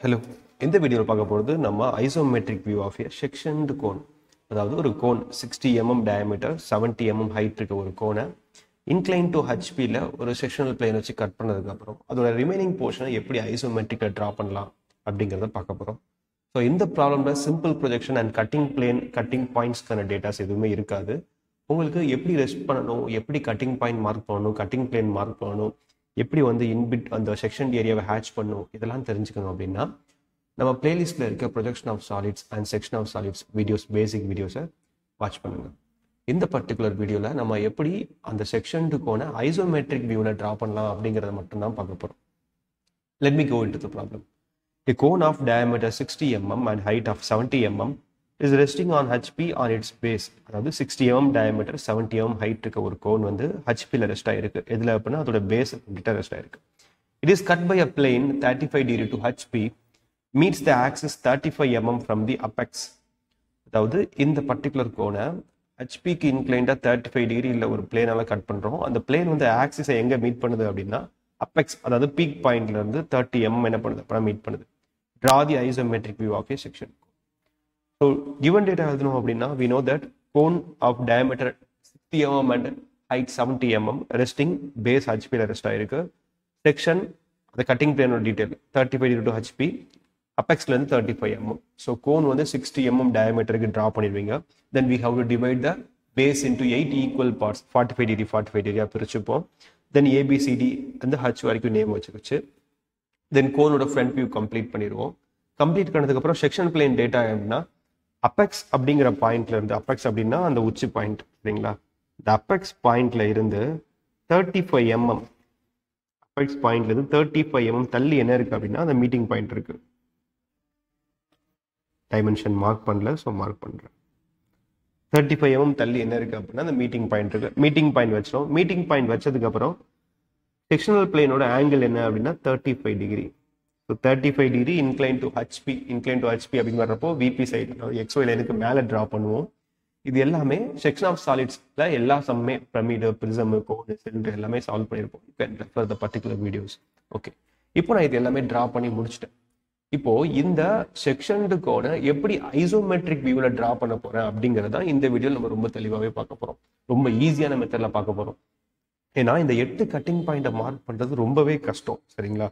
Hello, இந்த வீடியோவில் பார்க்க போகிறது நம்ம isometric view of a sectioned cone. அதாவது ஒரு cone 60 mm diameter 70 mm height இருக்க ஒரு கோனை இன்க்ளைன் டு ஹெச்பியில் ஒரு செக்ஷனல் பிளேன் வச்சு கட் பண்ணதுக்கப்புறம் அதோட ரிமைனிங் போர்ஷனை எப்படி ஐசோமெட்ரிக்கில் ட்ரா பண்ணலாம் அப்படிங்கிறத பார்க்க போகிறோம். ஸோ இந்த ப்ராப்ளமில் simple projection and cutting plane cutting பாயிண்ட்ஸ்க்கான டேட்டாஸ் எதுவுமே இருக்காது. உங்களுக்கு எப்படி ரெஸ்ட் பண்ணணும், எப்படி கட்டிங் பாயிண்ட் மார்க் பண்ணணும், கட்டிங் பிளேன் மார்க் பண்ணணும், எப்படி இன்பிட் அந்த செக்ஷன் ஏரியாவை ஹேட்ச் பண்ணும், இதெல்லாம் தெரிஞ்சுக்கணும் அப்படின்னா நம்ம பிளேலிஸ்ட்டில் இருக்க projection of solids and section of solids videos, basic வீடியோஸை வாட்ச் பண்ணுங்கள். இந்த பர்டிகுலர் வீடியோவில் நம்ம எப்படி அந்த செக்ஷனுக்கான ஐசோமெட்ரிக் வியூவில் ட்ரா பண்ணலாம் அப்படிங்கிறத மட்டும்தான் பார்க்க போகிறோம். Let me go into the problem. A cone of diameter 60 mm and height of 70 mm is resting on HP on its base. அதாவது 60 mm diameter 70 mm height இருக்க ஒரு கோன் HPல ரெஸ்ட் ஆயிருக்கு. எதில் அப்படின்னா அதோட பேஸ் கிட்ட ரெஸ்ட் ஆயிருக்கு. It is cut by a plane 35 degree to HP meets the axis 35 mm from the apex. அதாவது இந்த பர்டிகுலர் கோனை ஹெச்பிக்கு இன்க்ளைண்டாக 35 டிகிரியில் ஒரு பிளேனால கட் பண்ணுறோம். அந்த பிளேன் ஆக்சிஸை எங்கே மீட் பண்ணுது அப்படின்னா அப்பெக்ஸ், அதாவது பீக் பாயிண்ட்ல இருந்து 30 mm என்ன பண்ணுது அப்புறம் மீட் பண்ணுது. Draw the isometric view of a section. So given data எழுதணும் அப்படின்னா we know that cone of diameter 60 mm and height 70 mm resting base HPல ரெஸ்ட் ஆயிருக்கு. செக்ஷன் அந்த கட்டிங் பிளேனோட டீடைல் 35 degree to HP, அப்பெக்ஸ்ல இருந்து 35 mm. ஸோ கோன் 60 mm டயமீட்டருக்கு ட்ரா பண்ணிடுவீங்க. Then we have to divide the base into 8 equal parts, 45 degree 45 degree பிரிச்சுப்போம். Then ABCD அந்த ஹச் வரைக்கும் நேம் வச்சு தென் கோனோட ஃப்ரண்ட் வியூ கம்ப்ளீட் பண்ணிடுவோம். கம்ப்ளீட் பண்ணதுக்கப்புறம் செக்ஷன் பிளேன் டேட்டா எப்படின்னா அப்பெக்ஸ் அப்படிங்கிற பாயிண்ட்ல இருந்து, அப்பெக்ஸ் அப்படின்னா அந்த உச்சி பாயிண்ட் சரிங்களா, இந்த அப்பெக்ஸ் பாயிண்ட்ல இருந்து 35 mm, அப்பெக்ஸ் பாயிண்ட்ல இருந்து 35 mm தள்ளி என்ன இருக்கு அப்படின்னா அந்த மீட்டிங் பாயிண்ட் இருக்கு. டைமென்ஷன் மார்க் பண்ணல, ஸோ மார்க் பண்றேன். 35 mm தள்ளி என்ன இருக்கு அப்படின்னா அந்த மீட்டிங் பாயிண்ட் இருக்கு. மீட்டிங் பாயிண்ட் வச்சிடும். மீட்டிங் பாயிண்ட் வச்சதுக்கு அப்புறம் செக்ஷனல் பிளேனோட ஆங்கிள் என்ன அப்படின்னா 35 degree. So 35 degree incline to HP, incline to HP அப்படின்னு வர்றப்போ விபி சைடு எக்ஸ்ஒய் லைனுக்கு மேலே ட்ரா பண்ணுவோம். இது எல்லாமே செக்ஷன் ஆஃப் சாலிட்ஸ்ல எல்லா சம்மே பிரமிடு, பிரிசம், கோன், சிலிண்டர் எல்லாமே சால்வ் பண்ணியிருப்போம். You can refer the particular videos. Okay, இப்போ நான் இது எல்லாமே ட்ரா பண்ணி முடிச்சிட்டேன். இப்போ இந்த செக்ஷனுக்கோட எப்படி ஐசோமெட்ரிக் வியூல ட்ரா பண்ண போறேன் அப்படிங்கறத இந்த வீடியோல நம்ம ரொம்ப தெளிவாகவே பார்க்க போறோம். ரொம்ப ஈஸியான மெத்தட்ல பார்க்க போறோம். ஏன்னா இந்த 8 கட்டிங் பாயிண்ட்டை மார்க் பண்றது ரொம்பவே கஷ்டம் சரிங்களா.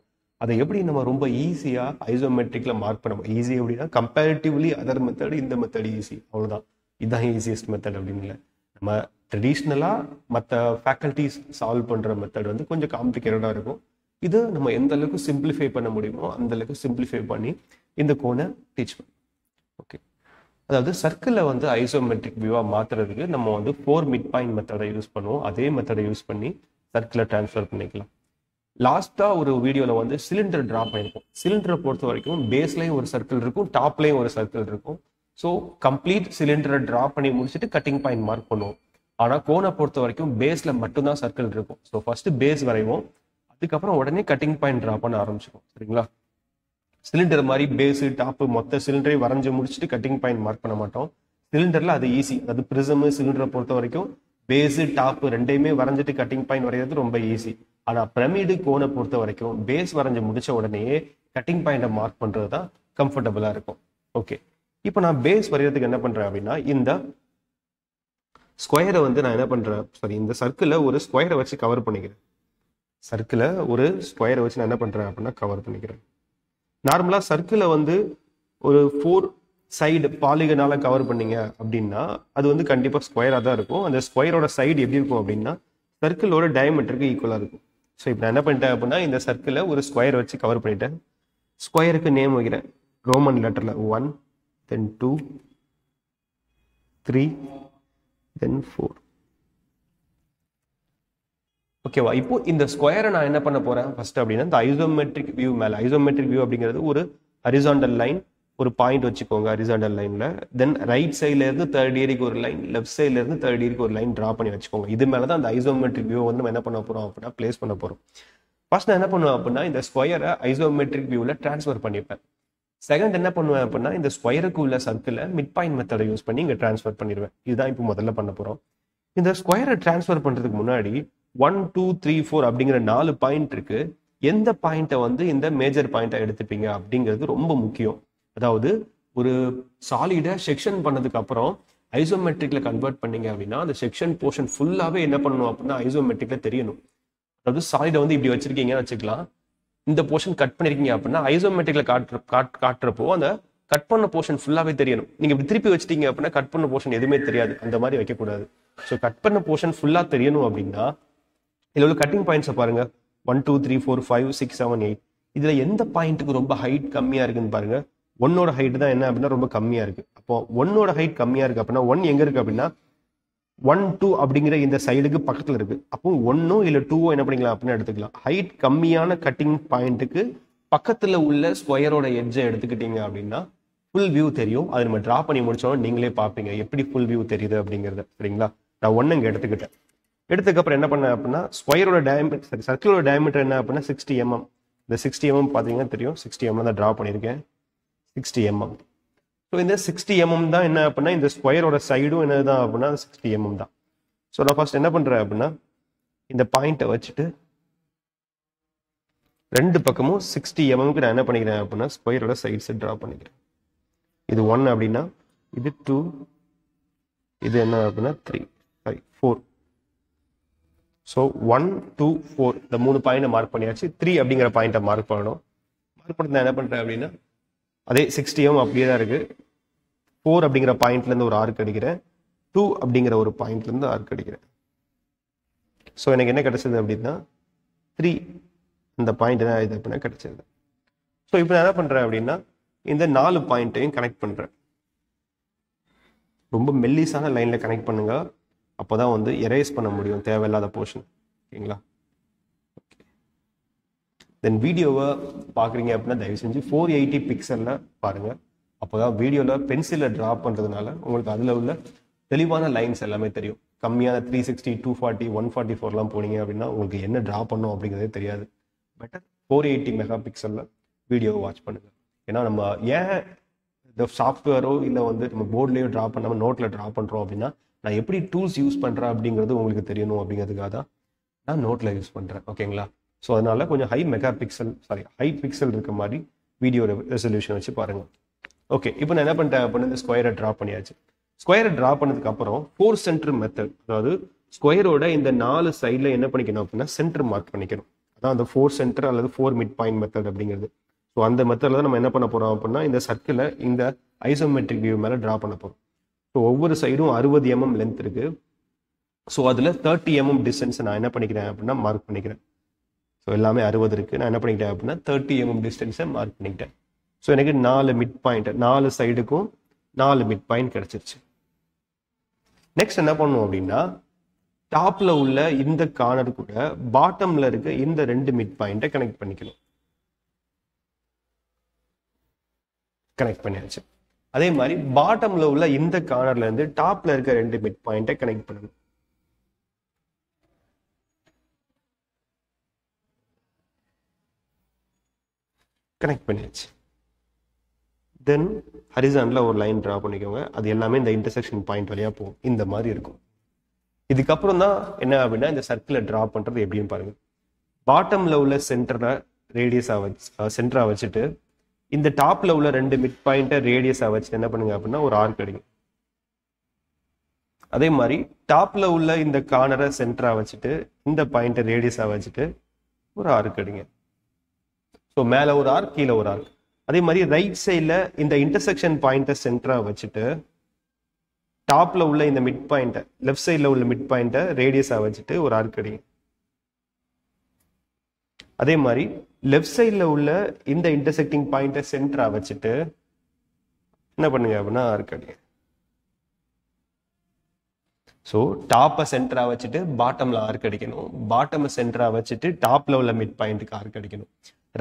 அதை எப்படி நம்ம ரொம்ப ஈஸியா ஐசோமெட்ரிக்ல மார்க் பண்ண முடியும். ஈஸி அப்படின்னா கம்பேரிட்டிவ்லி அதர் மெத்தட், இந்த மெத்தட் ஈஸி, அவ்வளவுதான். இதுதான் ஈஸியஸ்ட் மெத்தட் அப்படின்னு இல்லை. நம்ம ட்ரெடிஷ்னலா மற்ற ஃபேக்கல்டிஸ் சால்வ் பண்ற மெத்தட் கொஞ்சம் காம்ப்ளிகேட்டடா இருக்கும். இது நம்ம எந்த அளவுக்கு சிம்பிளிஃபை பண்ண முடியுமோ அந்த அளவுக்கு சிம்பிளிஃபை பண்ணி இந்த கோனை டீச் பண்ணும். ஓகே, அதாவது சர்க்கிளில் ஐசோமெட்ரிக் வியூவா மாத்துறதுக்கு நம்ம 4 மிட் பாயிண்ட் மெத்தடை யூஸ் பண்ணுவோம். அதே மெத்தடை யூஸ் பண்ணி சர்க்கிளை டிரான்ஸ்ஃபர் பண்ணிக்கலாம். லாஸ்டா ஒரு வீடியோல சிலிண்டர் டிரா பண்ணிருக்கோம். சிலிண்டரை பொறுத்த வரைக்கும் பேஸ்லயும் ஒரு சர்க்கிள் இருக்கும், டாப்லயும் ஒரு சர்க்கிள் இருக்கும். ஸோ கம்ப்ளீட் சிலிண்டரை டிரா பண்ணி முடிச்சுட்டு கட்டிங் பாயிண்ட் மார்க் பண்ணுவோம். ஆனா கோனை பொறுத்த வரைக்கும் பேஸ்ல மட்டும்தான் சர்க்கிள் இருக்கும். ஸோ ஃபர்ஸ்ட் பேஸ் வரைவோம், அதுக்கப்புறம் உடனே கட்டிங் பாயிண்ட் ட்ரா பண்ண ஆரம்பிச்சிடும் சரிங்களா. சிலிண்டர் மாதிரி பேஸு டாப்பு மொத்த சிலிண்டரை வரைஞ்சு முடிச்சுட்டு கட்டிங் பாயிண்ட் மார்க் பண்ண மாட்டோம். சிலிண்டர்ல அது ஈஸி. அதாவது பிரிசம், சிலிண்டரை பொறுத்த வரைக்கும் பேஸு டாப்பு ரெண்டையுமே வரைஞ்சிட்டு கட்டிங் பாயிண்ட் வரைகிறது ரொம்ப ஈஸி. ஆனா பிரமிடு கோனை பொறுத்த வரைக்கும் பேஸ் வரைஞ்சு முடிச்ச உடனே கட்டிங் பாயிண்டை மார்க் பண்றது தான் கம்ஃபர்டபுளா இருக்கும். ஓகே, இப்போ நான் பேஸ் வரைகிறதுக்கு என்ன பண்றேன் அப்படின்னா இந்த ஸ்கொயரை நான் என்ன பண்றேன், சாரி இந்த சர்க்கிளை ஒரு ஸ்கொயரை வச்சு கவர் பண்ணிக்கிறேன். சர்க்கிளை ஒரு ஸ்கொயரை வச்சு நான் என்ன பண்றேன் அப்படின்னா கவர் பண்ணிக்கிறேன். நார்மலா சர்க்கிளை ஒரு 4 சைடு பாலிகனால கவர் பண்ணீங்க அப்படின்னா அது கண்டிப்பா ஸ்கொயரா தான் இருக்கும். அந்த ஸ்கொயரோட சைடு எப்படி இருக்கும் அப்படின்னா சர்க்கிளோட டயமீட்டருக்கு ஈக்குவலா இருக்கும். ஸோ இப்போ நான் என்ன பண்ணிட்டேன் அப்படின்னா இந்த சர்க்கிளை ஒரு ஸ்கொயர் வச்சு கவர் பண்ணிட்டேன். ஸ்கொயருக்கு நேம் வைக்கிறேன் ரோமன் லெட்டர்ல 1, then 2, 3, then 4. ஓகேவா, இப்போ இந்த ஸ்கொயரை நான் என்ன பண்ண போறேன் ஃபர்ஸ்ட் அப்படின்னா இந்த ஐசோமெட்ரிக் வியூ மேல, ஐசோமெட்ரிக் வியூ அப்படிங்கிறது ஒரு ஹரிசாண்டல் லைன், ஒரு பாயிண்ட் வச்சுக்கோங்க ஹரிசாண்டல் லைன்ல. தென் ரைட் சைட்ல இருந்து 30 டிகிரிக்கு ஒரு லைன், லெஃப்ட் சைட்ல இருந்து 30 டிகிரிக்கு ஒரு லைன் டிரா பண்ணி வச்சுக்கோங்க. இது மேலதான் அந்த ஐசோமெட்ரிக் வியூ நம்ம என்ன பண்ண போறோம் அப்படின்னா பிளேஸ் பண்ண போறோம். ஃபர்ஸ்ட் நான் என்ன பண்ணுவேன் அப்படின்னா இந்த ஸ்கொயரை ஐசோமெட்ரிக் வியூல டிரான்ஸ்ஃபர் பண்ணிப்பேன். செகண்ட் என்ன பண்ணுவேன் அப்படின்னா இந்த ஸ்கொயருக்கு உள்ள சர்க்கிளை மிட் பாயிண்ட் மெத்தடை யூஸ் பண்ணி இங்க டிரான்ஸ்ஃபர் பண்ணிடுவேன். இதுதான் இப்போ முதல்ல பண்ண போறோம். இந்த ஸ்கொயரை டிரான்ஸ்ஃபர் பண்றதுக்கு முன்னாடி 1, 2, 3, 4 அப்படிங்கிற 4 பாயிண்ட் இருக்கு. எந்த பாயிண்ட்டை வந்து இந்த மேஜர் பாயிண்டா எடுத்துப்பீங்க அப்படிங்கிறது ரொம்ப முக்கியம். அதாவது ஒரு சாலிடை செக்ஷன் பண்ணதுக்கு அப்புறம் ஐசோமெட்ரிக்ல கன்வெர்ட் பண்ணீங்க அப்படின்னா அந்த செக்ஷன் போர்ஷன் ஃபுல்லாவே என்ன பண்ணணும் அப்படின்னா ஐசோமெட்ரிக்ல தெரியணும். அதாவது சாலிடை வந்து இப்படி வச்சிருக்கீங்கன்னு வச்சுக்கலாம், இந்த போர்ஷன் கட் பண்ணிருக்கீங்க அப்படின்னா ஐசோமெட்ரிக்ல காட்டுறப்போ அந்த கட் பண்ண போர்ஷன் ஃபுல்லாவே தெரியணும். நீங்க இப்படி திருப்பி வச்சிட்டீங்க அப்படின்னா கட் பண்ண போர்ஷன் எதுவுமே தெரியாது. அந்த மாதிரி வைக்கக்கூடாது. ஸோ கட் பண்ண போர்ஷன் ஃபுல்லா தெரியணும் அப்படின்னா இதுல உள்ள கட்டிங் பாயிண்ட்ஸை பாருங்க. 1 2 3 4 5 6 7 8. இதுல எந்த பாயிண்ட்டுக்கு ரொம்ப ஹைட் கம்மியா இருக்குன்னு பாருங்க. ஒன்னோட ஹைட் தான் என்ன அப்படின்னா ரொம்ப கம்மியா இருக்கு. அப்போ ஒன்னோட ஹைட் கம்மியா இருக்கு அப்படின்னா 1 எங்க இருக்கு அப்படின்னா 1 2 அப்படிங்கிற இந்த சைடுக்கு பக்கத்துல இருக்கு. அப்போ 1 இல்ல 2 என்ன பண்ணிக்கலாம் அப்படின்னு எடுத்துக்கலாம். ஹைட் கம்மியான கட்டிங் பாயிண்ட்டுக்கு பக்கத்துல உள்ள ஸ்கொயரோட எட்ஜை எடுத்துக்கிட்டீங்க அப்படின்னா ஃபுல் வியூ தெரியும். அதை நம்ம டிரா பண்ணி முடிச்சோம் நீங்களே பார்ப்பீங்க எப்படி ஃபுல் வியூ தெரியுது அப்படிங்கிறது. சரிங்களா? நான் 1 இங்க எடுத்துக்கிட்டேன். எடுத்துக்கப்புறம் என்ன பண்ணேன் அப்படின்னா ஸ்கொயரோட டயமீட்டர் சர்க்கிளோட டயமீட்டர் என்ன அப்படின்னா 60 mm. இந்த 60 mm பார்த்தீங்கன்னா தெரியும். 60 mm தான் டிரா பண்ணியிருக்கேன். 60 mm. ஸோ இந்த 60 mm தான் என்ன அப்படின்னா இந்த ஸ்கொயரோட சைடும் என்னதான் அப்படின்னா 60 mm தான். ஸோ நான் ஃபர்ஸ்ட் என்ன பண்றேன் அப்படின்னா இந்த பாயிண்ட்டை வச்சுட்டு ரெண்டு பக்கமும் 60 mm நான் என்ன பண்ணிக்கிறேன் அப்படின்னா ஸ்கொயரோட சைட்ஸை டிரா பண்ணிக்கிறேன். இது 1 அப்படின்னா இது 2, இது என்ன அப்படின்னா 3 4. ஸோ 1 2 4 இந்த 3 பாயிண்ட் மார்க் பண்ணியாச்சு. 3 அப்படிங்கிற பாயிண்ட்டை மார்க் பண்ணணும். மார்க் பண்ணி நான் என்ன பண்றேன் அப்படின்னா அதே 60 mm அப்படியே தான் இருக்கு. 4 அப்படிங்கிற பாயிண்ட்ல இருந்து ஒரு ஆர்க் அடிக்கிறேன். 2 அப்படிங்கிற ஒரு பாயிண்ட்ல இருந்து ஆர்க் அடிக்கிறேன். ஸோ எனக்கு என்ன கிடைச்சது அப்படின்னா 3 இந்த பாயிண்ட் தான் இது அப்படின்னா கிடைச்சது. ஸோ இப்போ நான் என்ன பண்றேன் அப்படின்னா இந்த 4 பாயிண்ட்டையும் கனெக்ட் பண்றேன். ரொம்ப மெல்லிசான லைன்ல கனெக்ட் பண்ணுங்க. அப்போதான் வந்து எரேஸ் பண்ண முடியும் தேவையில்லாத போர்ஷன். ஓகேங்களா? தென் வீடியோவை பார்க்குறீங்க அப்படின்னா தயவு செஞ்சு 480 பிக்சல்ல பாருங்க. அப்போதான் வீடியோவில் பென்சிலில் ட்ரா பண்ணுறதுனால உங்களுக்கு அதில் உள்ள தெளிவான லைன்ஸ் எல்லாமே தெரியும். கம்மியான 360 240 144 போனீங்க அப்படின்னா உங்களுக்கு என்ன ட்ரா பண்ணோம் அப்படிங்கிறதே தெரியாது. பெட்டர் 480 மெகா பிக்சல்ல வீடியோவை வாட்ச் பண்ணுங்க. ஏன்னா நம்ம ஏன் இந்த சாஃப்ட்வேரோ இல்லை வந்து நம்ம போர்ட்லேயோ ட்ரா பண்ணாமல் நோட்டில் ட்ரா பண்ணுறோம் அப்படின்னா நான் எப்படி டூல்ஸ் யூஸ் பண்ணுறேன் அப்படிங்கிறது உங்களுக்கு தெரியணும் அப்படிங்கிறதுக்காக தான் நான் நோட்டில் யூஸ் பண்ணுறேன். ஓகேங்களா? ஸோ அதனால கொஞ்சம் ஹை பிக்சல் இருக்க மாதிரி வீடியோ ரெசல்யூஷன் வச்சு பாருங்க. ஓகே, இப்போ நான் என்ன பண்ணிட்டேன் அப்படின்னு இந்த ஸ்கொயரை ட்ரா பண்ணியாச்சு. ஸ்கொயரை ட்ரா பண்ணதுக்கு அப்புறம் 4 சென்டர் மெத்தட், அதாவது ஸ்கொயரோட இந்த 4 சைடில் என்ன பண்ணிக்கணும் அப்படின்னா சென்டர் மார்க் பண்ணிக்கணும். அதான் அந்த 4 சென்டர் அல்லது 4 மிட் பாயிண்ட் மெத்தட் அப்படிங்கிறது. ஸோ அந்த மெத்தடில் தான் நம்ம என்ன பண்ண போகிறோம் அப்படின்னா இந்த சர்க்கிளை இந்த ஐசோமெட்ரிக் வியூ மேலே ட்ரா பண்ண போகிறோம். ஸோ ஒவ்வொரு சைடும் 60 mm லென்த் இருக்கு. ஸோ அதில் 30 mm டிஸ்டன்ஸ் நான் என்ன பண்ணிக்கிறேன் அப்படின்னா மார்க் பண்ணிக்கிறேன். ஸோ எல்லாமே 60 இருக்கு. நான் என்ன பண்ணிக்கிட்டேன் அப்படின்னா 30 mm டிஸ்டன்ஸை மார்க் பண்ணிக்கிட்டேன். ஸோ எனக்கு 4 மிட் பாயிண்ட், 4 சைடுக்கும் 4 மிட் பாயிண்ட் கிடைச்சிருச்சு. நெக்ஸ்ட் என்ன பண்ணுவோம் அப்படின்னா டாப்ல உள்ள இந்த கார்னர் கூட பாட்டம்ல இருக்க இந்த 2 மிட் பாயிண்ட்டை கனெக்ட் பண்ணிக்கணும். கனெக்ட் பண்ணியாச்சு. அதே மாதிரி பாட்டம்ல உள்ள இந்த கார்னர்ல இருந்து டாப்ல இருக்க 2 மிட் பாயிண்ட்டை கனெக்ட் பண்ணணும். கனெக்ட் பண்ணியாச்சு. தென் ஹரிசான்ல ஒரு லைன் டிரா பண்ணிக்கோங்க. அது எல்லாமே இந்த இன்டர்செக்ஷன் பாயிண்ட் வழியா போகும். இந்த மாதிரி இருக்கும். இதுக்கப்புறம் தான் என்ன அப்படின்னா இந்த சர்க்கிளை டிரா பண்றது எப்படின்னு பாருங்க. பாட்டம்ல உள்ள சென்டரை ரேடியஸா சென்டரா வச்சுட்டு இந்த டாப்ல உள்ள 2 மிட் பாயிண்ட்டை ரேடியஸா வச்சுட்டு என்ன பண்ணுங்க அப்படின்னா ஒரு ஆர்க் அடிங்க. அதே மாதிரி டாப்ல உள்ள இந்த கார்னரை சென்டரா வச்சுட்டு இந்த பாயிண்ட்டை ரேடியஸா வச்சுட்டு ஒரு ஆர்க் அடிங்க. ஸோ மேல ஒரு ஆர்க், கீழே ஒரு ஆர்க். அதே மாதிரி ரைட் சைட்ல இந்த இன்டர்செக்ஷன் பாயிண்ட்டை சென்டரா வச்சுட்டு டாப்ல உள்ள இந்த மிட் பாயிண்ட்டை, லெஃப்ட் சைட்ல உள்ள மிட் பாயிண்ட்டை ரேடியஸா வச்சுட்டு ஒரு ஆர்க் அடிங்க. அதே மாதிரி லெஃப்ட் சைட்ல உள்ள இந்த இன்டர்செக்டிங் பாயிண்ட்டை சென்டரா வச்சுட்டு என்ன பண்ணுங்க அப்படின்னா ஆர்க் அடிங்க. ஸோ டாப்பை சென்டரா வச்சுட்டு பாட்டம்ல ஆர்க் அடிக்கணும். பாட்டம் சென்டரா வச்சுட்டு டாப்ல உள்ள மிட் பாயிண்ட்டுக்கு ஆர்க் அடிக்கணும்.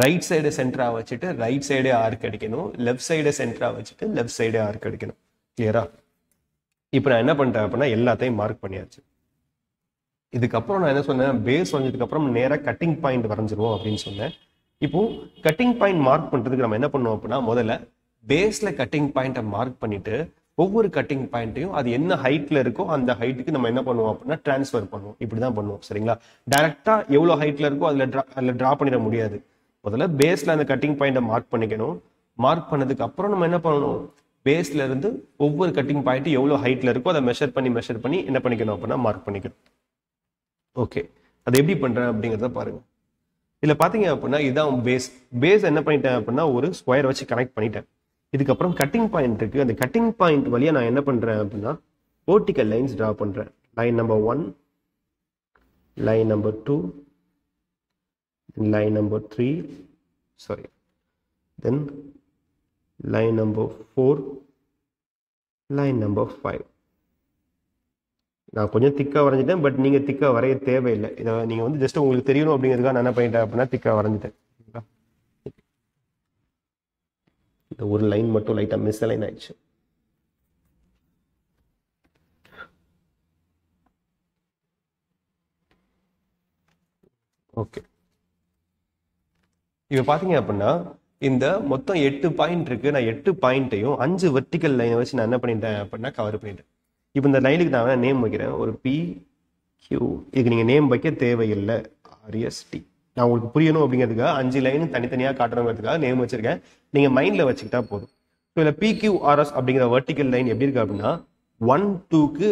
ரைட் சைடு சென்டரா வச்சுட்டு ரைட் சைடே ஆர்க் அடிக்கணும். லெஃப்ட் சைடு சென்டரா வச்சுட்டு லெஃப்ட் சைடே ஆர்க் அடிக்கணும். கிளியரா? இப்போ நான் என்ன பண்ணிட்டேன் அப்படின்னா எல்லாத்தையும் மார்க் பண்ணியாச்சு. இதுக்கப்புறம் நான் என்ன சொன்னேன், பேஸ் வந்ததுக்கு அப்புறம் நேராக கட்டிங் பாயிண்ட் வரைஞ்சிருவோம் அப்படின்னு சொன்னேன். இப்போ கட்டிங் பாயிண்ட் மார்க் பண்றதுக்கு நம்ம என்ன பண்ணுவோம் அப்படின்னா முதல்ல பேஸ்ல கட்டிங் பாயிண்ட்டை மார்க் பண்ணிட்டு ஒவ்வொரு கட்டிங் பாயிண்ட்டையும் அது என்ன ஹைட்ல இருக்கோ அந்த ஹைட்டுக்கு நம்ம என்ன பண்ணுவோம் அப்படின்னா டிரான்ஸ்ஃபர் பண்ணுவோம். இப்படிதான் பண்ணுவோம் சரிங்களா. டைரக்டா எவ்வளவு ஹைட்ல இருக்கோ அதுல டிரா பண்ணிட முடியாது. முதல்ல பேஸ்ல அந்த கட்டிங் பாயிண்ட்டை மார்க் பண்ணிக்கணும். மார்க் பண்ணதுக்கு அப்புறம் நம்ம என்ன பண்ணணும், பேஸ்ல இருந்து ஒவ்வொரு கட்டிங் பாயிண்ட் எவ்வளவு ஹைட்ல இருக்கோ அதை மெஷர் பண்ணி என்ன பண்ணிக்கணும் அப்படின்னா மார்க் பண்ணிக்கணும். ஓகே, அது எப்படி பண்றேன் அப்படிங்கிறத பாருங்க. இதுல பாத்தீங்க அப்படின்னா இதுதான் பேஸ் என்ன பண்ணிட்டேன் அப்படின்னா ஒரு ஸ்கொயர் வச்சு கனெக்ட் பண்ணிட்டேன். இதுக்கப்புறம் கட்டிங் பாயிண்ட் இருக்கு. அந்த கட்டிங் பாயிண்ட் வழியா நான் என்ன பண்றேன் அப்படின்னா வெர்டிகல் லைன்ஸ் டிரா பண்றேன். Line number 1, line number 2, line number 3, sorry, then line number 4, line number 5. நான் கொஞ்சம் திக்கா வரைஞ்சிட்டேன், பட் நீங்க திக்கா வரைய தேவையில்லை. இதை நீங்க வந்து ஜஸ்ட் உங்களுக்கு தெரியணும் அப்படிங்கிறதுக்காக நான் என்ன பண்ணிட்டேன் அப்படின்னா திக்கா வரைஞ்சிட்டேன். இந்த ஒரு லைன் மட்டும் லைட்டா மிஸ் லைன் ஆயிடுச்சு. ஓகே, இப்ப பாத்தீங்க அப்படின்னா இந்த மொத்தம் 8 பாயிண்ட் இருக்கு. நான் 8 பாயிண்ட்டையும் 5 வெர்டிகல் லைனை வச்சு நான் என்ன பண்ணிட்டேன் அப்படின்னா கவர் பண்ணிட்டேன். இப்போ இந்த லைனுக்கு நான் நேம் வைக்கிறேன், ஒரு PQ. இதுக்கு நீங்க நேம் வைக்க தேவையில்லை, RST. நான் உங்களுக்கு புரியணும் அப்படிங்கிறதுக்காக 5 லைன் தனித்தனியாக காட்டணுங்கிறதுக்காக நேம் வச்சிருக்கேன். நீங்க மைண்ட்ல வச்சுக்கிட்டா போதும். இதுல PQRS அப்படிங்கிற வெர்டிகல் லைன் எப்படி இருக்கு அப்படின்னா 1, 2க்கு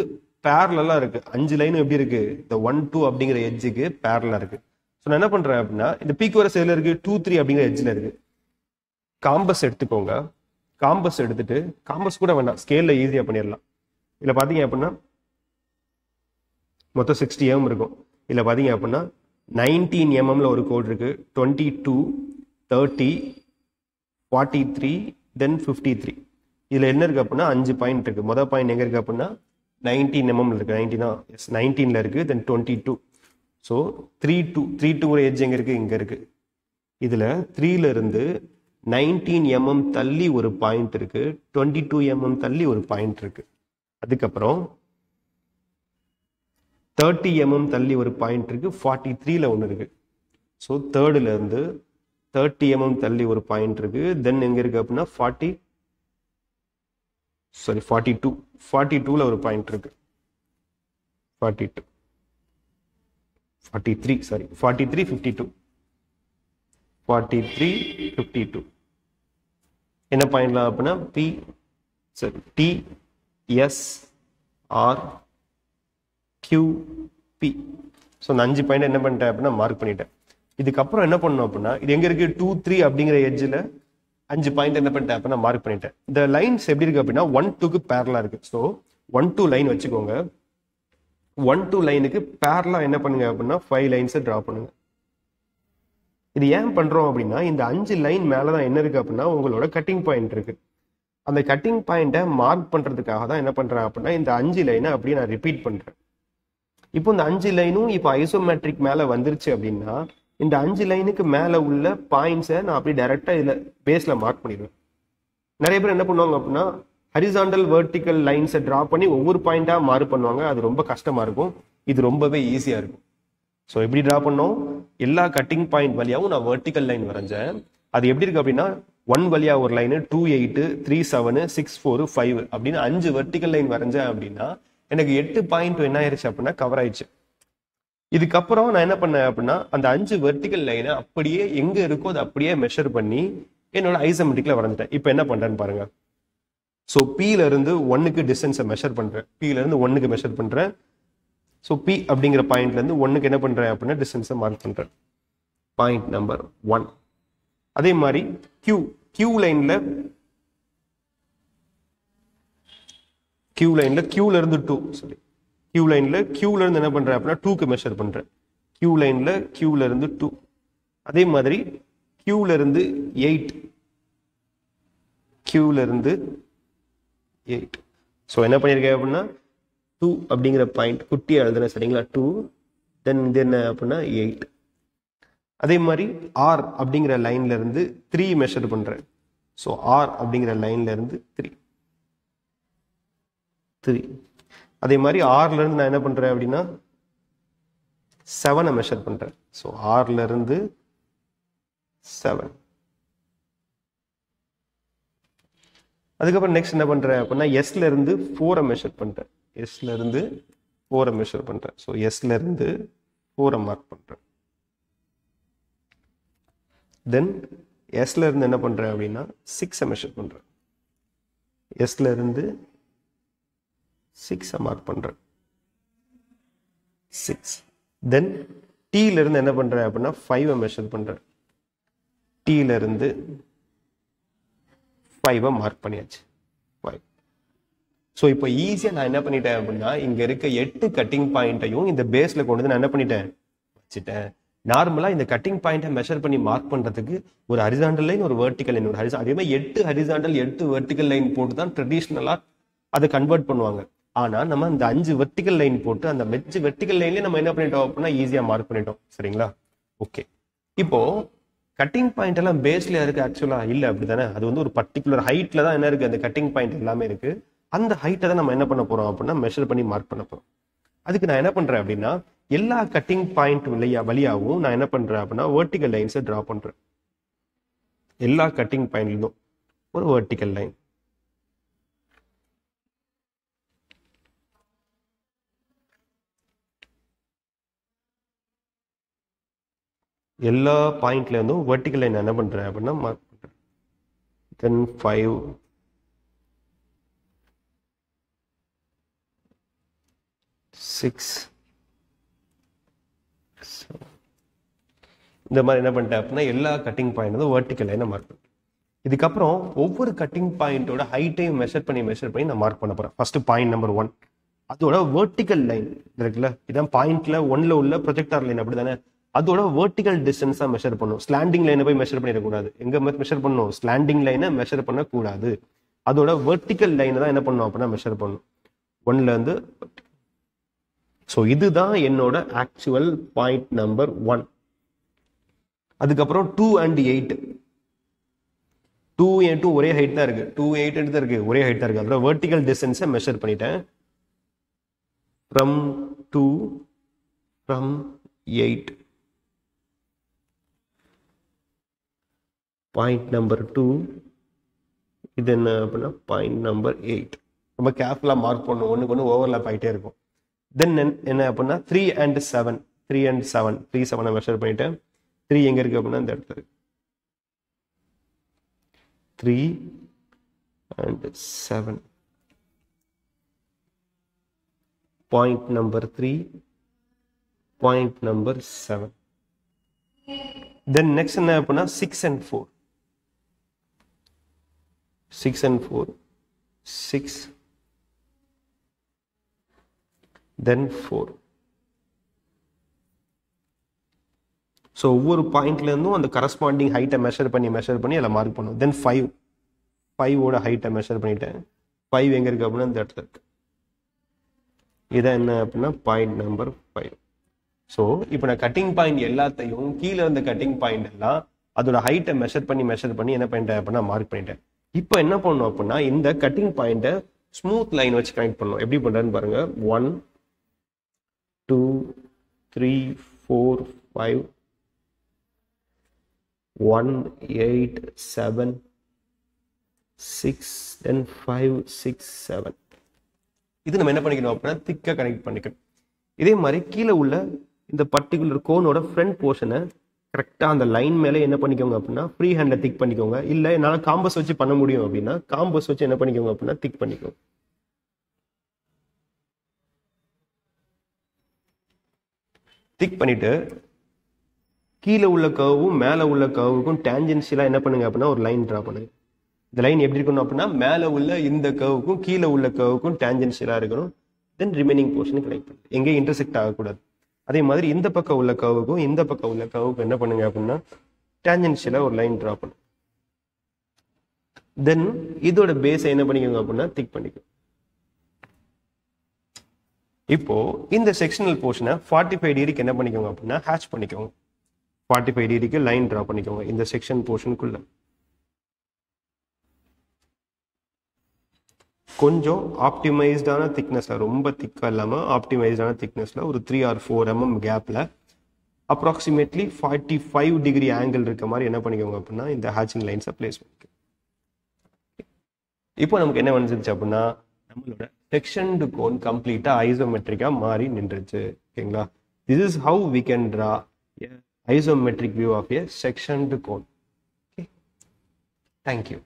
பேரலா இருக்கு. 5 லைனும் எப்படி இருக்கு, இந்த 1, 2 அப்படிங்கிற எட்ஜுக்கு பேரலா இருக்கு. ஸோ நான் என்ன பண்றேன் அப்படின்னா இந்த PQRS எதுல இருக்கு, 2, 3 அப்படிங்கிற எட்ஜ்ல இருக்கு. காம்பஸ் எடுத்துக்கோங்க. காம்பஸ் எடுத்துட்டு, காம்பஸ் கூட வேண்டாம், ஸ்கேல்ல ஈஸியா பண்ணிடலாம். இதுல பாத்தீங்க அப்படின்னா மொத்தம் 60 mm இருக்கும். இதுல பாத்தீங்க அப்படின்னா 19 mmல ஒரு கோட் இருக்கு, 22, 30, 43, then 53. இதுல என்ன இருக்கு அப்படின்னா 5 பாயிண்ட் இருக்கு. மொதல் பாயிண்ட் எங்க இருக்கு அப்படின்னா 19 mm இருக்கு. 19ல இருக்கு, then 22. ஸோ 3 ஒரு எட்ஜ் எங்க இருக்கு, இங்க இருக்கு. இதுல 3ல இருந்து 19 mm தள்ளி ஒரு பாயிண்ட் இருக்கு, 22 mm தள்ளி ஒரு பாயிண்ட் இருக்கு. அதுக்கப்புறம் 30 mm தள்ளி ஒரு பாயிண்ட் இருக்கு, 43ல ஒன்று இருக்கு. ஸோ 3ல இருந்து 30 mm தள்ளி ஒரு பாயிண்ட் இருக்கு. தென் எங்க இருக்கு அப்படின்னா 42ல ஒரு பாயிண்ட் இருக்கு. 43, 52. 43, 52 என்ன பாயிண்ட்லாம் அப்படின்னா TSRQP. ஸோ அந்த 5 பாயிண்ட் என்ன பண்ணிட்டேன் அப்படின்னா மார்க் பண்ணிட்டேன். இதுக்கப்புறம் என்ன பண்ணணும் அப்படின்னா இது எங்க இருக்கு, 2, 3 அப்படிங்கிற எட்ஜில் 5 பாயிண்ட் என்ன பண்ணிட்டேன் அப்படின்னா மார்க் பண்ணிட்டேன். இந்த லைன்ஸ் எப்படி இருக்கு அப்படின்னா 1, 2க்கு பேரலா இருக்கு. ஸோ 1, 2 லைன் வச்சுக்கோங்க. 1, 2 லைனுக்கு பேரலா என்ன பண்ணுங்க அப்படின்னா 5 லைன்ஸை டிரா பண்ணுங்க. இது ஏன் பண்றோம் அப்படின்னா இந்த 5 லைன் மேலதான் என்ன இருக்கு அப்படின்னா உங்களோட கட்டிங் பாயிண்ட் இருக்கு. அந்த கட்டிங் பாயிண்ட்டை மார்க் பண்றதுக்காக தான் என்ன பண்றேன் அப்படின்னா இந்த 5 லைனை அப்படியே நான் ரிப்பீட் பண்றேன். இப்போ இந்த 5 லைனும் இப்போ ஐசோமெட்ரிக் மேல வந்துருச்சு அப்படின்னா இந்த 5 லைனுக்கு மேல உள்ள பாயிண்ட்ஸை நான் அப்படியே டைரக்டா இதுல பேஸ்ல மார்க் பண்ணிடுவேன். நிறைய பேர் என்ன பண்ணுவாங்க அப்படின்னா ஹரிசாண்டல் வெர்டிக்கல் லைன்ஸை டிரா பண்ணி ஒவ்வொரு பாயிண்டா மார்க் பண்ணுவாங்க. அது ரொம்ப கஷ்டமா இருக்கும். இது ரொம்பவே ஈஸியா இருக்கும். ஸோ எப்படி டிரா பண்ணோம், எல்லா கட்டிங் பாயிண்ட் வழியாவும் நான் வெர்டிக்கல் லைன் வரைஞ்சேன். அது எப்படி இருக்கு அப்படின்னா 1 வழியா ஒரு லைனு, 2, 8, 3, 7, 6, 4, 5 அப்படின்னு 5 வெர்டிக்கல் லைன் வரைஞ்சேன் அப்படின்னா எனக்கு 8 பாயிண்ட் என்ன ஆயிருச்சு அப்படின்னா கவர் ஆயிடுச்சு. இதுக்கப்புறம் நான் என்ன பண்ணேன் அப்படின்னா அந்த 5 வெர்டிக்கல் லைனை அப்படியே எங்க இருக்கோ அதை அப்படியே மெஷர் பண்ணி என்னோட ஐசோமெட்ரிக்ல வரைஞ்சிட்டேன். இப்போ என்ன பண்றேன்னு பாருங்க. ஸோ Pல இருந்து 1க்கு டிஸ்டன்ஸை மெஷர் பண்றேன். Pல இருந்து 1க்கு மெஷர் பண்றேன். ஸோ P அப்படிங்கிற பாயிண்ட்ல இருந்து 1க்கு என்ன பண்றேன் அப்படின்னா டிஸ்டன்ஸை மார்க் பண்றேன். Point number 1. அதே மாதிரி Q லைன்ல Qல இருந்து 2, சாரி, Q லைன்ல என்ன பண்றேன் அப்படின்னா 2க்கு மெஷர் பண்றேன். Qல இருந்து 2. அதே மாதிரி Qல இருந்து 8. ஸோ என்ன பண்ணியிருக்கேன் அப்படின்னா 2 அப்படிங்கிற பாயிண்ட் குட்டியா எழுதுறேன் சரிங்களா. 2, தென் இது என்ன அப்படின்னா 8. அதே மாதிரி R அப்படிங்கிற லைன்ல இருந்து 3 மெஷர் பண்றேன். ஸோ R அப்படிங்கிற லைன்ல இருந்து 3. அதே மாதிரி Rல இருந்து நான் என்ன பண்றேன் அப்படின்னா 7 மெஷர் பண்றேன். ஸோ Rல இருந்து 7. அதுக்கப்புறம் நெக்ஸ்ட் என்ன பண்ணுறேன் அப்படின்னா எஸ்ல இருந்து 4 மெஷர் பண்ணுறேன். எஸ்ல இருந்து 4 மெஷர் பண்ணுறேன். ஸோ எஸ்ல இருந்து 4 மார்க் பண்ணுறேன். தென் எஸ்ல இருந்து என்ன பண்ணுறேன் அப்படின்னா 6 மெஷர் பண்ணுறேன். எஸ்ல இருந்து 6 மார்க் பண்ணுறேன். 6. தென் டீல இருந்து என்ன பண்ணுறேன் அப்படின்னா 5 மெஷர் பண்ணுறேன். டீல இருந்து 5 மார்க் பண்ணியாச்சு. 5. ஸோ இப்போ ஈஸியாக நான் என்ன பண்ணிட்டேன் அப்படின்னா இங்கே இருக்க 8 கட்டிங் பாயிண்ட்டையும் இந்த பேஸில் கொண்டு வந்து நான் என்ன பண்ணிட்டேன் வச்சுட்டேன். நார்மலாக இந்த கட்டிங் பாயிண்ட்டை மெஷர் பண்ணி மார்க் பண்ணுறதுக்கு ஒரு ஹரிசாண்டல் லைன், ஒரு வெர்டிக்கல் லைன், ஒரு அதே மாதிரி 8 ஹரிசாண்டல் 8 வெர்டிக்கல் லைன் போட்டு தான் ட்ரெடிஷ்னலாக அதை கன்வெர்ட் பண்ணுவாங்க. ஆனால் நம்ம அந்த 5 வெர்டிக்கல் லைன் போட்டு அந்த வெர்டிக்கல் லைன்லேயே நம்ம என்ன பண்ணிட்டோம் அப்படின்னா ஈஸியாக மார்க் பண்ணிட்டோம். சரிங்களா? ஓகே. இப்போ கட்டிங் பாயிண்ட் எல்லாம் பேஸ்ல இருக்கு ஆக்சுவலா இல்ல அப்படிதானே? அது வந்து ஒரு பர்டிகுலர் ஹைட்ல தான் என்ன இருக்கு, அந்த கட்டிங் பாயிண்ட் எல்லாமே இருக்கு. அந்த ஹைட்டை தான் நம்ம என்ன பண்ண போறோம் அப்படின்னா மெஷர் பண்ணி மார்க் பண்ண போறோம். அதுக்கு நான் என்ன பண்றேன் அப்படின்னா எல்லா கட்டிங் பாயிண்ட் வழியாகவும் நான் என்ன பண்றேன் அப்படின்னா வெர்டிக்கல் லைன்ஸை டிரா பண்றேன். எல்லா கட்டிங் பாயிண்ட்லும் ஒரு வெர்டிக்கல் லைன். எல்லா பாயிண்ட்ல இருந்தும் வெர்டிக்கல் லைன் என்ன பண்றேன் அப்படின்னா மார்க் பண்றேன். தென் 5 6 இந்த மாதிரி என்ன பண்ணிட்டேன் அப்படின்னா எல்லா கட்டிங் பாயிண்ட் வந்து வெர்டிக்கல் லைனை மார்க் பண்ணுறேன். இதுக்கப்புறம் ஒவ்வொரு கட்டிங் பாயிண்டோட ஹைட்டையும் மெஷர் பண்ணி நான் மார்க் பண்ண போறேன். ஃபர்ஸ்ட் பாயிண்ட் நம்பர் 1 அதோட வெர்டிக்கல் லைன் இருக்குல்ல, இதான் பாயிண்ட்ல 1ல உள்ள ப்ரொஜெக்டார் லைன் அப்படிதானே, அதோட வெர்டிக்கல் டிஸ்டன்ஸா மெஷர் பண்ணும். ஸ்லாண்டிங் லைனை போய் மெஷர் பண்ணிடக்கூடாது. எங்க மெஷர் பண்ணணும்? ஸ்லாண்டிங் லைனை மெஷர் பண்ணக்கூடாது. அதோட வெர்டிக்கல் லைனை தான் என்ன பண்ணணும் அப்படின்னா மெஷர் பண்ணும் 1ல இருந்து. ஸோ இதுதான் என்னோட ஆக்சுவல் பாயிண்ட் நம்பர் 1. அதுக்கப்புறம் 2 and 8 2 and 2 ஒரே ஹைட் தான் இருக்கு. 2 8 தான் இருக்கு, ஒரே ஹைட் தான் இருக்கு. அதோட வெர்டிக்கல் டிஸ்டன்ஸை மெஷர் பண்ணிட்டேன். from 2 from 8 பாயிண்ட் நம்பர் 2 இது என்ன அப்படின்னா பாயிண்ட் நம்பர் 8. ரொம்ப கேர்ஃபுல்லாக மார்க் பண்ணணும், ஒன்றுக்கு ஒன்று ஓவர்லாப் ஆகிட்டே இருக்கும். தென் என்ன அப்படின்னா 3 and 7 3 7 மெஷர் பண்ணிட்டேன். 3 எங்க இருக்கு அப்படின்னா இந்த இடத்துல இருக்கு. 3 and 7 point number 3 point number 7. Then next என்ன அப்படின்னா 6 and 4 6 then 4. ஸோ ஒவ்வொரு பாயிண்ட்ல இருந்தும் அந்த கரஸ்பாண்டிங் ஹைட்டை மெஷர் பண்ணி எல்லாம் மார்க் பண்ணும். தென் 5ஓட ஹைட்டை மெஷர் பண்ணிட்டேன். 5 எங்க இருக்கு அப்படின்னா இந்த இடத்துல இருக்கு. இதான் என்ன அப்படின்னா பாயிண்ட் நம்பர் 5. ஸோ இப்போ நான் கட்டிங் பாயிண்ட் எல்லாத்தையும் கீழே இருந்த கட்டிங் பாயிண்ட் எல்லாம் அதோட ஹைட்டை மெஷர் பண்ணி என்ன பண்ணிட்டேன் அப்படின்னா மார்க் பண்ணிட்டேன். இப்போ என்ன பண்ணணும் அப்படின்னா இந்த கட்டிங் பாயிண்ட்டை ஸ்மூத் லைன் வச்சு கனெக்ட் பண்ணணும். எப்படி பண்றேன்னு பாருங்க. 1 2 3 4 5 1 8 7 6 then 5 6 7. இது நம்ம என்ன பண்ணிக்கணும் அப்படின்னா திக்கா கனெக்ட் பண்ணிக்கணும். இதே மாதிரி கீழே உள்ள இந்த பர்டிகுலர் கோனோட ஃப்ரண்ட் போர்ஷனை கரெக்டாக அந்த லைன் மேலே என்ன பண்ணிக்கோங்க அப்படின்னா ஃப்ரீ ஹேண்டில் திக் பண்ணிக்கோங்க. இல்லை என்னால் காம்பஸ் வச்சு பண்ண முடியும் அப்படின்னா காம்பஸ் வச்சு என்ன பண்ணிக்கோங்க அப்படின்னா திக் பண்ணிக்கோங்க. திக் பண்ணிட்டு கீழே உள்ள கர்வும் மேலே உள்ள கர்வுக்கும் டேஞ்சென்ஷியலாக என்ன பண்ணுங்க அப்படின்னா ஒரு லைன் ட்ரா பண்ணுங்க. இந்த லைன் எப்படி இருக்கணும் அப்படின்னா மேலே உள்ள இந்த கர்வுக்கும் கீழே உள்ள கர்வுக்கும் டேஞ்சென்ஷியலாக இருக்கணும். தென் ரிமைனிங் போர்ஷன் கனெக்ட் பண்ணுங்க, எங்கேயும் இன்டர்செக்ட் ஆகக்கூடாது. அதே மாதிரி இந்த பக்கம் உள்ள கர்வுக்கும் இந்த பக்கம் உள்ள கர்வுக்கும் என்ன பண்ணுங்க அப்படின்னா டேஞ்சென்ஷியலா ஒரு லைன் டிரா பண்ணுங்க. தென் இதோட பேஸை என்ன பண்ணிக்கோங்க அப்படின்னா திக் பண்ணிக்கோங்க. இப்போ இந்த செக்ஷனல் போர்ஷனை 45 டிகிரிக்கு என்ன பண்ணிக்கோங்க அப்படின்னா ஹேட்ச் பண்ணிக்கோங்க. 45 டிகிரிக்கு லைன் டிரா பண்ணிக்கோங்க இந்த செக்ஷன் போர்ஷனுக்குள்ள. கொஞ்சம் ஆப்டிமைஸ்டான திக்னஸ்ல, ரொம்ப திக்கா இல்லாம ஆப்டிமைஸ்டான திக்னஸ்ல ஒரு 3 or 4 mm கேப்ல அப்ராக்சிமேட்லி 45 டிகிரி ஆங்கிள் இருக்க மாதிரி என்ன பண்ணிக்கோங்க அப்படின்னா இந்த ஹேட்சிங் லைன்ஸை பிளேஸ் பண்ணிக்கோங்க. இப்போ நமக்கு என்ன வந்துச்சு அப்படின்னா நம்மளோட செக்ஷன்டு கோன் கம்ப்ளீட்டாக ஐசோமெட்ரிக்காக மாறி நின்றுச்சு. ஓகேங்களா? This is how we can draw isometric view of a sectioned cone. Okay, thank you.